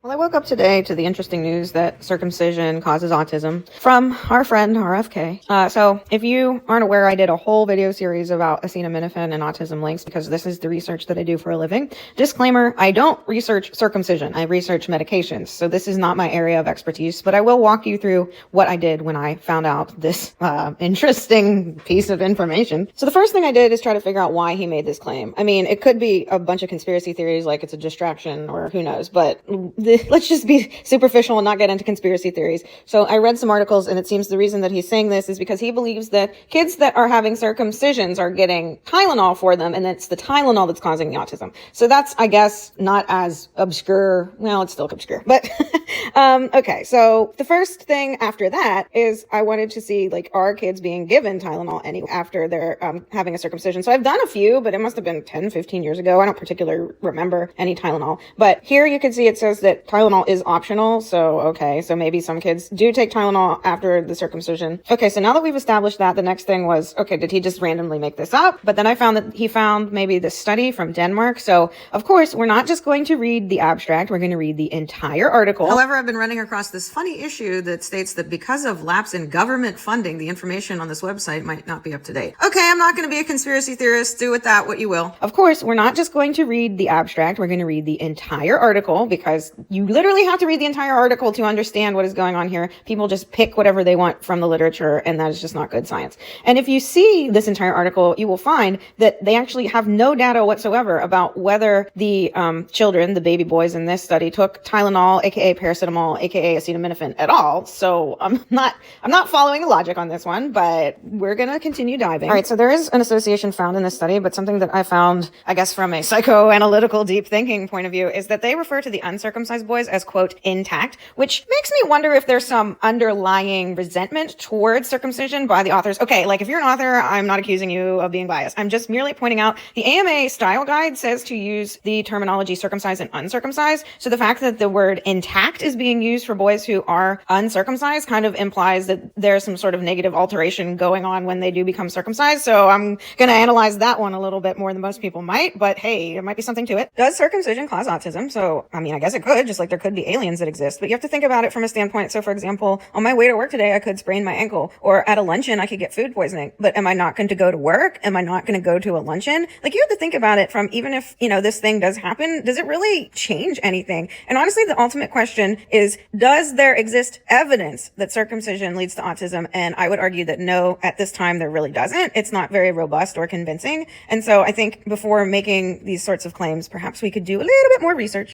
Well, I woke up today to the interesting news that circumcision causes autism from our friend RFK. So if you aren't aware, I did a whole video series about acetaminophen and autism links because this is the research that I do for a living. Disclaimer, I don't research circumcision. I research medications. So this is not my area of expertise, but I will walk you through what I did when I found out this interesting piece of information. So the first thing I did is try to figure out why he made this claim. I mean, it could be a bunch of conspiracy theories like it's a distraction or who knows, but let's just be superficial and not get into conspiracy theories. So I read some articles, and it seems the reason that he's saying this is because he believes that kids that are having circumcisions are getting Tylenol for them, and it's the Tylenol that's causing the autism. So that's, I guess, not as obscure. Well, it's still obscure, but okay. So the first thing after that is I wanted to see, like, are kids being given Tylenol anyway after they're having a circumcision? So I've done a few, but it must have been 10, 15 years ago. I don't particularly remember any Tylenol, but here you can see it says that Tylenol is optional. So, okay. So maybe some kids do take Tylenol after the circumcision. Okay. So now that we've established that, the next thing was, okay, did he just randomly make this up? But then I found that he found maybe this study from Denmark. So of course, we're not just going to read the abstract. We're going to read the entire article. However, I've been running across this funny issue that states that because of lapse in government funding, the information on this website might not be up to date. Okay. I'm not going to be a conspiracy theorist. Do with that what you will. Of course, we're not just going to read the abstract. We're going to read the entire article because you literally have to read the entire article to understand what is going on here. People just pick whatever they want from the literature, and that is just not good science. And if you see this entire article, you will find that they actually have no data whatsoever about whether the children, the baby boys in this study, took Tylenol, aka paracetamol, aka acetaminophen at all. So I'm not following the logic on this one, but we're gonna continue diving. All right, so there is an association found in this study, but something that I found, I guess, from a psychoanalytical deep thinking point of view, is that they refer to the uncircumcised boys as, quote, intact, which makes me wonder if there's some underlying resentment towards circumcision by the authors. Okay, like if you're an author, I'm not accusing you of being biased. I'm just merely pointing out the AMA style guide says to use the terminology circumcised and uncircumcised. So the fact that the word intact is being used for boys who are uncircumcised kind of implies that there's some sort of negative alteration going on when they do become circumcised. So I'm going to analyze that one a little bit more than most people might, but hey, there might be something to it. Does circumcision cause autism? So, I mean, I guess it could, just like there could be aliens that exist, but you have to think about it from a standpoint. So for example, on my way to work today, I could sprain my ankle, or at a luncheon, I could get food poisoning, but am I not going to go to work? Am I not going to go to a luncheon? Like, you have to think about it from, even if, this thing does happen, does it really change anything? And honestly, the ultimate question is, does there exist evidence that circumcision leads to autism? And I would argue that no, at this time, there really doesn't. It's not very robust or convincing. And so I think before making these sorts of claims, perhaps we could do a little bit more research.